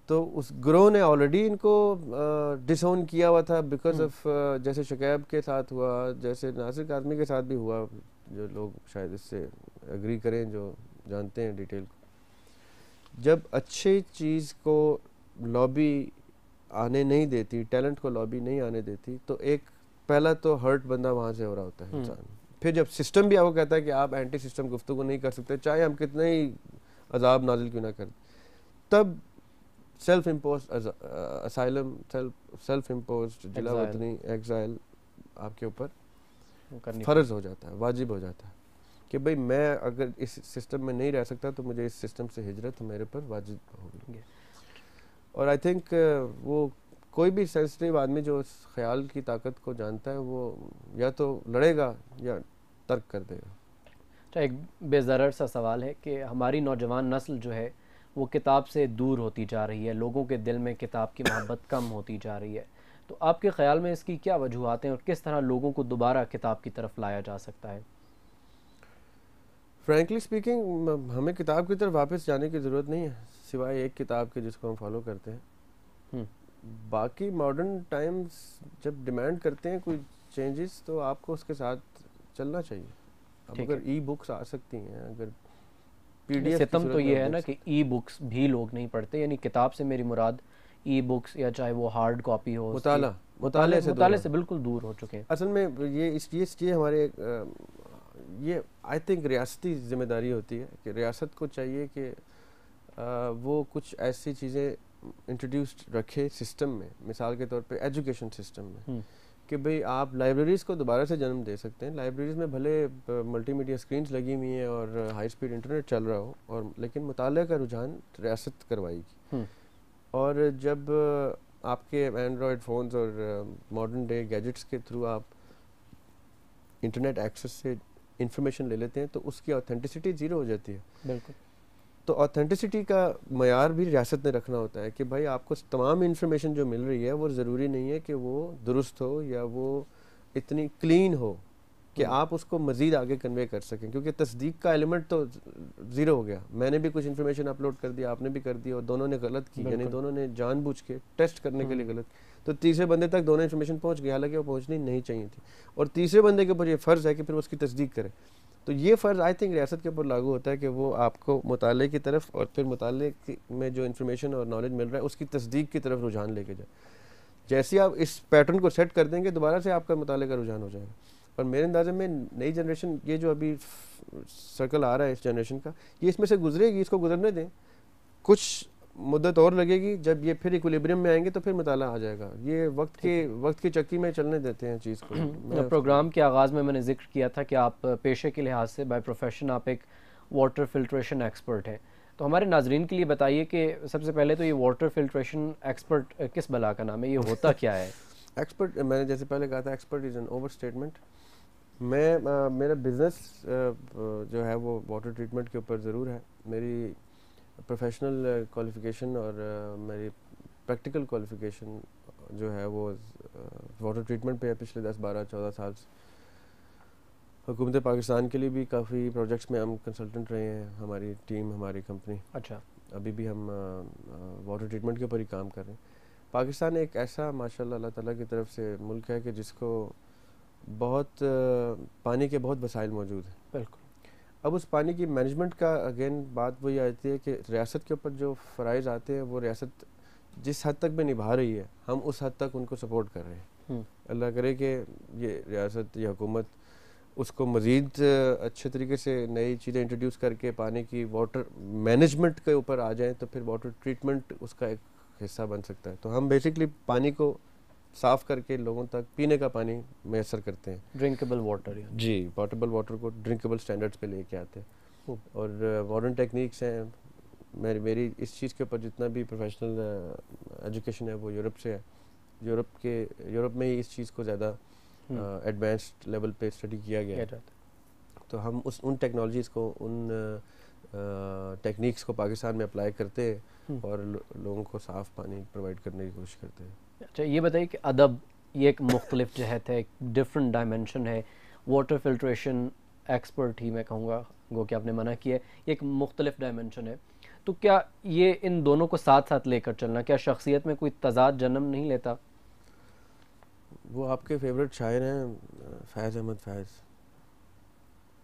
تو اس گروہ نے آلریڈی ان کو ڈس اون کیا ہوا تھا بیکاز آف جیسے شکیب کے ساتھ ہوا, جیسے ناصر کاظمی کے ساتھ بھی ہوا, جو لوگ شاید اس سے اگری کریں جو جانتے ہیں ڈیٹیل کو. جب اچھی چیز کو لابی آنے نہیں دیتی, ٹیلنٹ کو لابی نہیں آنے دیتی, تو ایک پہلا تو ہرٹ بندہ وہاں سے ہو رہا ہوتا ہے انسان. پھر جب سسٹم بھی آپ کو کہتا ہے کہ آپ اینٹی سسٹم گفتگو نہیں کر سکتے چاہے ہم کتنے ہی عذاب نازل کیوں نہ کریں, تب self imposed asylum, self imposed جلا وطنی, ایگزائل آپ کے اوپر فرض ہو جاتا ہے, واجب ہو جاتا ہے کہ بھئی میں اگر اس سسٹم میں نہیں رہ سکتا تو مجھے اس سسٹم سے ہجرت میرے پر واجب ہوگی. اور آئی تھنک وہ کوئی بھی سینسٹیو آدمی جو اس خیال کی طاقت کو جانتا ہے وہ یا تو لڑے گا یا ترک کر دے گا. ایک بے ضرر سا سوال ہے کہ ہماری نوجوان نسل جو ہے وہ کتاب سے دور ہوتی جا رہی ہے, لوگوں کے دل میں کتاب کی محبت کم ہوتی جا رہی ہے, تو آپ کے خیال میں اس کی کیا وجوہات ہیں اور کس طرح لوگوں کو دوبارہ کتاب کی طرف لایا جا سکتا ہے؟ فرینکلی اسپیکنگ ہمیں کتاب کی طرف واپس جانے کی ضرورت نہیں ہے سوائے ایک کتاب کے جس کو ہم فالو کرتے ہیں. باقی ماڈرن ٹائمز جب ڈیمانڈ کرتے ہیں کوئی چینجز تو آپ کو اس کے ساتھ چلنا چاہیے. اب اگر ای بکس آ سکتی ہیں, اگر پی ڈی ایف, ستم تو یہ ہے نا کہ ای بکس بھی لوگ نہیں پڑھتے, یعنی کتاب سے میری مراد ای بکس یا چاہے وہ ہارڈ کاپی ہو, مطالعے سے بالکل دور ہو چکے ہیں. اصل میں یہ ہمارے یہ آئی تھنک ریاستی ذمہ داری ہوتی ہے کہ ریاست کو چاہیے کہ وہ کچھ ایسی چیزیں انٹروڈیوسڈ رکھے سسٹم میں, مثال کے طور پہ ایجوکیشن سسٹم میں, کہ بھئی آپ لائبریریز کو دوبارہ سے جنم دے سکتے ہیں. لائبریریز میں بھلے ملٹی میڈیا اسکرینز لگی ہوئی ہیں اور ہائی اسپیڈ انٹرنیٹ چل رہا ہو, اور لیکن مطالعہ کا رجحان ریاست کروائے گی. اور جب آپ کے اینڈرائڈ فونز اور ماڈرن ڈے گیجٹس کے تھرو آپ انٹرنیٹ ایکسس سے انفارمیشن لے لیتے ہیں تو اس کی آتھینٹسٹی زیرو ہو جاتی ہے. بالکل. تو آتھینٹسٹی کا معیار بھی ریاست نے رکھنا ہوتا ہے کہ بھائی آپ کو تمام انفارمیشن جو مل رہی ہے وہ ضروری نہیں ہے کہ وہ درست ہو یا وہ اتنی کلین ہو کہ آپ اس کو مزید آگے کنوے کر سکیں, کیونکہ تصدیق کا ایلیمنٹ تو زیرو ہو گیا. میں نے بھی کچھ انفارمیشن اپلوڈ کر دی, آپ نے بھی کر دی, اور دونوں نے غلط کی, یعنی دونوں نے جان بوجھ کے ٹیسٹ کرنے کے لیے غلط, تو تیسرے بندے تک دونوں انفارمیشن پہنچ گئی حالانکہ وہ پہنچنی نہیں چاہیے تھی, اور تیسرے بندے کے اوپر یہ فرض ہے کہ پھر اس کی تصدیق کرے. تو یہ فرض آئی تھنک ریاست کے اوپر لاگو ہوتا ہے کہ وہ آپ کو مطالعے کی طرف اور پھر مطالعے میں جو انفارمیشن اور نالج مل رہا ہے اس کی تصدیق کی طرف رجحان لے کے جائے. جیسے آپ اس پیٹرن کو سیٹ کر دیں گے دوبارہ سے آپ کا مطالعے کا رجحان ہو جائے گا. اور میرے اندازے میں نئی جنریشن, یہ جو ابھی سرکل آ رہا ہے اس جنریشن کا, یہ اس میں سے گزرے گی, اس کو گزرنے دیں, کچھ مدت اور لگے گی, جب یہ پھر ایکولیبریم میں آئیں گے تو پھر مطالعہ آ جائے گا. یہ وقت کی چکی میں چلنے دیتے ہیں چیز کو. پروگرام کے آغاز میں نے ذکر کیا تھا کہ آپ پیشے کے لحاظ سے بائی پروفیشن آپ ایک واٹر فلٹریشن ایکسپرٹ ہیں, تو ہمارے ناظرین کے لیے بتائیے کہ سب سے پہلے تو یہ واٹر فلٹریشن ایکسپرٹ کس بلا کا نام ہے, یہ ہوتا کیا ہے؟ ایکسپرٹ, میں نے جیسے پہلے کہا تھا, expert is an over statement. میرا بزنس جو ہے وہ واٹر ٹریٹمنٹ کے اوپر ضرور ہے. میری پروفیشنل کوالیفیکیشن اور میری پریکٹیکل کوالیفیکیشن جو ہے وہ واٹر ٹریٹمنٹ پہ ہے پچھلے 10-12-14 سال سے. حکومت پاکستان کے لیے بھی کافی پروجیکٹس میں ہم کنسلٹنٹ رہے ہیں, ہماری ٹیم, ہماری کمپنی. اچھا. ابھی بھی ہم واٹر ٹریٹمنٹ کے اوپر ہی کام کر رہے ہیں. پاکستان ایک ایسا ماشاءاللہ اللہ تعالیٰ کی طرف سے ملک ہے کہ جس کو بہت پانی کے بہت وسائل موجود ہیں. بالکل. اب اس پانی کی مینجمنٹ کا اگین بات وہی آتی ہے کہ ریاست کے اوپر جو فرائض آتے ہیں وہ ریاست جس حد تک بھی نبھا رہی ہے, ہم اس حد تک ان کو سپورٹ کر رہے ہیں. اللہ کرے کہ یہ ریاست, یہ حکومت اس کو مزید اچھے طریقے سے نئی چیزیں انٹروڈیوس کر کے پانی کی واٹر مینجمنٹ کے اوپر آ جائیں تو پھر واٹر ٹریٹمنٹ اس کا ایک حصہ بن سکتا ہے. تو ہم بیسکلی پانی کو صاف کر کے لوگوں تک پینے کا پانی میسر کرتے ہیں, ڈرنکیبل واٹر. جی, پورٹیبل واٹر کو ڈرنکیبل سٹینڈرڈز پہ لے کے آتے ہیں. اور ماڈرن ٹیکنیکس ہیں, میری اس چیز کے اوپر جتنا بھی پروفیشنل ایجوکیشن ہے وہ یورپ سے ہے. یورپ میں ہی اس چیز کو زیادہ ایڈوانسڈ لیول پہ اسٹڈی کیا گیا ہے. تو ہم ان ٹیکنالوجیز کو ان ٹیکنیکس کو پاکستان میں اپلائی کرتے ہیں اور لوگوں کو صاف پانی پرووائڈ کرنے کی کوشش کرتے ہیں. اچھا یہ بتائیے کہ ادب یہ ایک مختلف جہت ہے, ایک ڈفرینٹ ڈائمینشن ہے. واٹر فلٹریشن ایکسپرٹ ہی میں کہوں گا, گو کہ آپ نے منع کیا ہے, یہ ایک مختلف ڈائمینشن ہے. تو کیا یہ ان دونوں کو ساتھ ساتھ لے کر چلنا کیا شخصیت میں کوئی تضاد جنم نہیں لیتا؟ وہ آپ کے فیوریٹ شاعر ہیں فیض احمد فیض,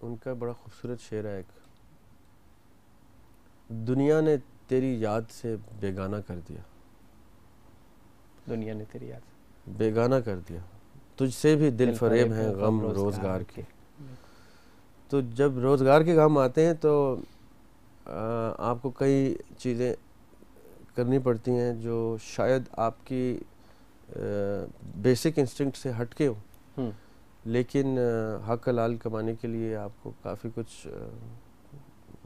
ان کا بڑا خوبصورت شعر ہے ایک, دنیا نے تیری یاد سے بیگانہ کر دیا, دنیا نے تیری یاد سے بیگانہ کر دیا, تجھ سے بھی دل فریب ہیں غم روزگار کے. تو جب روزگار کے غم آتے ہیں تو آپ کو کئی چیزیں کرنی پڑتی ہیں جو شاید آپ کی بیسک انسٹنکٹ سے ہٹ کے ہوں, لیکن حق حلال کمانے کے لیے آپ کو کافی کچھ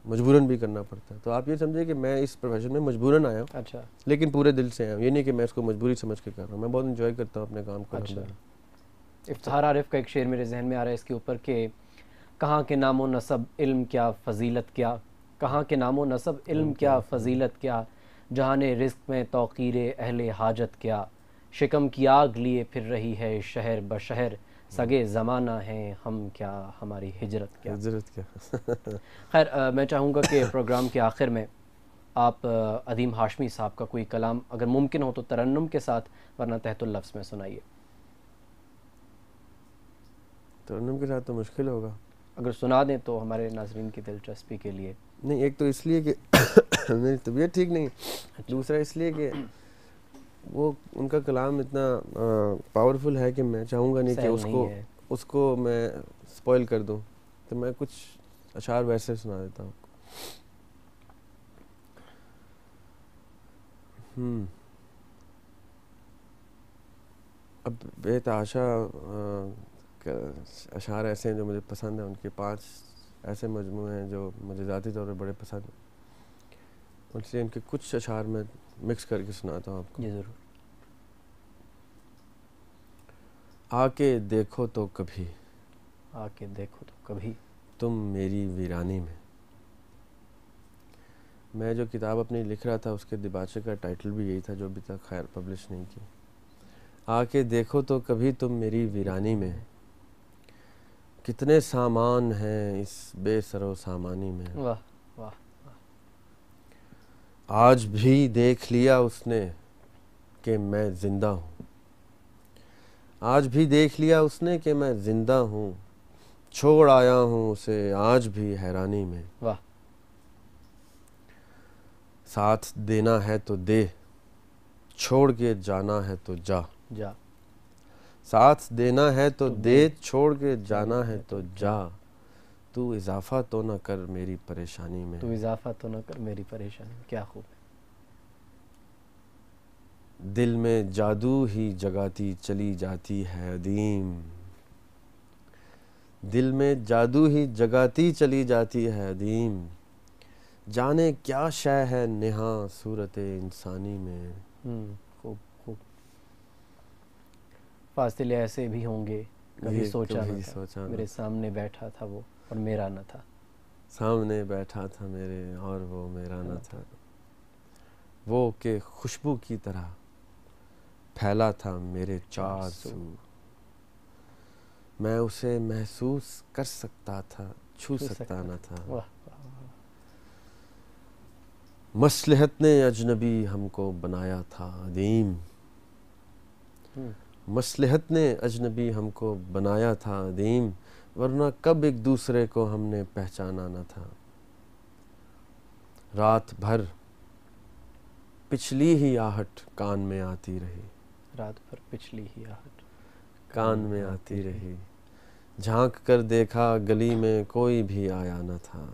مجبوراً بھی کرنا پڑتا ہے. تو آپ یہ سمجھیں کہ میں اس پروفیشن میں مجبوراً آیا ہوں, اچھا, لیکن پورے دل سے آیا ہوں. یہ نہیں کہ میں اس کو مجبوری سمجھ کے کر رہا ہوں, میں بہت انجوائے کرتا ہوں اپنے کام کو. اچھا. افتخار عارف کا ایک شعر میرے ذہن میں آ رہا ہے اس کے اوپر کہ کہاں کے نام و نسب علم کیا فضیلت کیا, کہاں کے نام و نسب علم کیا فضیلت کیا, جہان رزق میں توقیر اہل حاجت کیا, شکم کی آگ لیے پھر رہی ہے شہر بشہر, سگے زمانہ ہیں ہم کیا ہماری ہجرت کیا. خیر میں چاہوں گا کہ پروگرام کے آخر میں آپ عدیم ہاشمی صاحب کا کوئی کلام اگر ممکن ہو تو ترنم کے ساتھ, ورنہ تحت اللفظ میں سنائیے. ترنم کے ساتھ تو مشکل ہوگا, اگر سنا دیں تو ہمارے ناظرین کی دلچسپی کے لیے. نہیں, ایک تو اس لیے کہ میری طبیعت ٹھیک نہیں, دوسرا اس لیے کہ وہ ان کا کلام اتنا پاورفل ہے کہ میں چاہوں گا نہیں کہ اس کو میں سپوائل کر دوں, تو میں کچھ اشعار ویسے سنا دیتا ہوں. اب بے تحاشا اشعار ایسے ہیں جو مجھے پسند ہیں, ان کے 5 ایسے مجموعے ہیں جو مجھے ذاتی طور پر بڑے پسند ہیں, اس لیے ان کے کچھ اشعار میں مکس کر کے سناتا ہوں آپ کو. جی ضرور. آ کے دیکھو تو کبھی, آ کے دیکھو تو کبھی تم میری ویرانی میں. میں جو کتاب اپنی لکھ رہا تھا اس کے دیباچے کا ٹائٹل بھی یہی تھا, جو ابھی تک خیر پبلش نہیں کی. آ کے دیکھو تو کبھی تم میری ویرانی میں, کتنے سامان ہیں اس بے سر و سامانی میں. واہ واہ. آج بھی دیکھ لیا اس نے کہ میں زندہ ہوں, آج بھی دیکھ لیا اس نے کہ میں زندہ ہوں, چھوڑ آیا ہوں اسے آج بھی حیرانی میں. واہ. ساتھ دینا ہے تو دے, چھوڑ کے جانا ہے تو جا. جا. ساتھ دینا ہے تو دے, چھوڑ کے جانا ہے تو جا. تو اضافہ تو نہ کر میری پریشانی میں. تو اضافہ تو نہ کر میری پریشانی میں. کیا خوب ہے. دل میں جادو ہی جگاتی چلی جاتی ہے عدیم, دل میں جادو ہی جگاتی چلی جاتی ہے عدیم. جانے کیا شے ہے نہاں صورت انسانی میں. خوب خوب. فاصلے ایسے بھی ہوں گے کبھی سوچا نہ تھا, میرے سامنے بیٹھا تھا وہ اور میرا نہ تھا. سامنے بیٹھا تھا میرے اور وہ میرا نہ تھا. وہ کہ خوشبو کی طرح پھیلا تھا میرے چار سو, میں اسے محسوس کر سکتا تھا چھو سکتا نہ تھا. مصلحت نے اجنبی ہم کو بنایا تھا عدیم, مصلحت نے اجنبی ہم کو بنایا تھا عدیم, ورنہ کب ایک دوسرے کو ہم نے پہچانا نہ تھا. رات بھر پچھلی ہی آہٹ کان میں آتی رہی, رات بھر پچھلی ہی آہٹ کان میں آتی رہی, جھانک کر دیکھا گلی میں کوئی بھی آیا نہ تھا.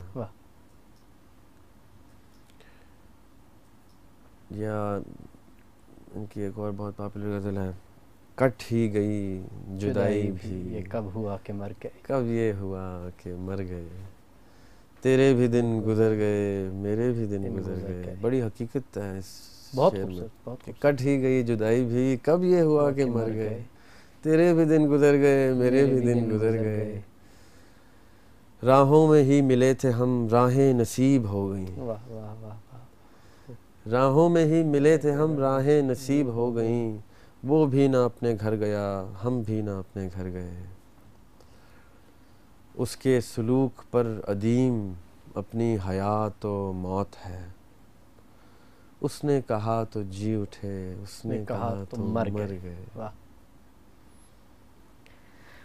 یا ان کی ایک اور بہت پاپولر غزل ہے, کٹ ہی گئی جدائی بھی, یہ کب ہوا کہ مر گئے. کب یہ ہوا کہ مر گئے. تیرے بھی دن گزر گئے میرے بھی دن گزر گئے. بڑی حقیقت ہے اس بہت شعر میں خوبصورت، بہت کہ کٹ ہی گئی جدائی بھی کب یہ ہوا کہ مر گئے. گئے. تیرے بھی دن گزر گئے میرے بھی دن گزر گئے. راہوں میں ہی ملے تھے ہم راہیں نصیب ہو گئیں. واہ واہ واہ واہ. راہوں میں ہی ملے تھے ہم راہیں نصیب ہو گئیں. وہ بھی نہ اپنے گھر گیا ہم بھی نہ اپنے گھر گئے. اس کے سلوک پر عدیم اپنی حیات و موت ہے. اس نے کہا تو جی اٹھے اس نے کہا تو مر گئے. واہ.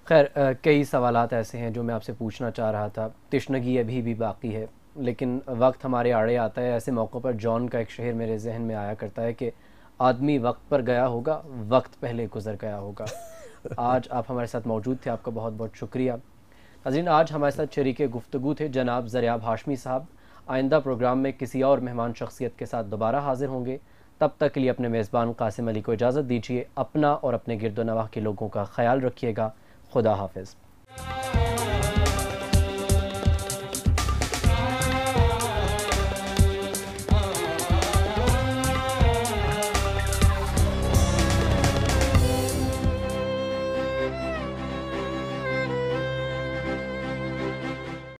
خیر کئی سوالات ایسے ہیں جو میں آپ سے پوچھنا چاہ رہا تھا. تشنگی ابھی بھی باقی ہے لیکن وقت ہمارے آڑے آتا ہے. ایسے موقع پر جان کا ایک شعر میرے ذہن میں آیا کرتا ہے کہ آدمی وقت پر گیا ہوگا وقت پہلے گزر گیا ہوگا. آج آپ ہمارے ساتھ موجود تھے، آپ کا بہت بہت شکریہ. ناظرین آج ہمارے ساتھ شریک گفتگو تھے جناب زریاب ہاشمی صاحب. آئندہ پروگرام میں کسی اور مہمان شخصیت کے ساتھ دوبارہ حاضر ہوں گے. تب تک کے لیے اپنے میزبان قاسم علی کو اجازت دیجیے. اپنا اور اپنے گرد و نواح کے لوگوں کا خیال رکھیے گا. خدا حافظ.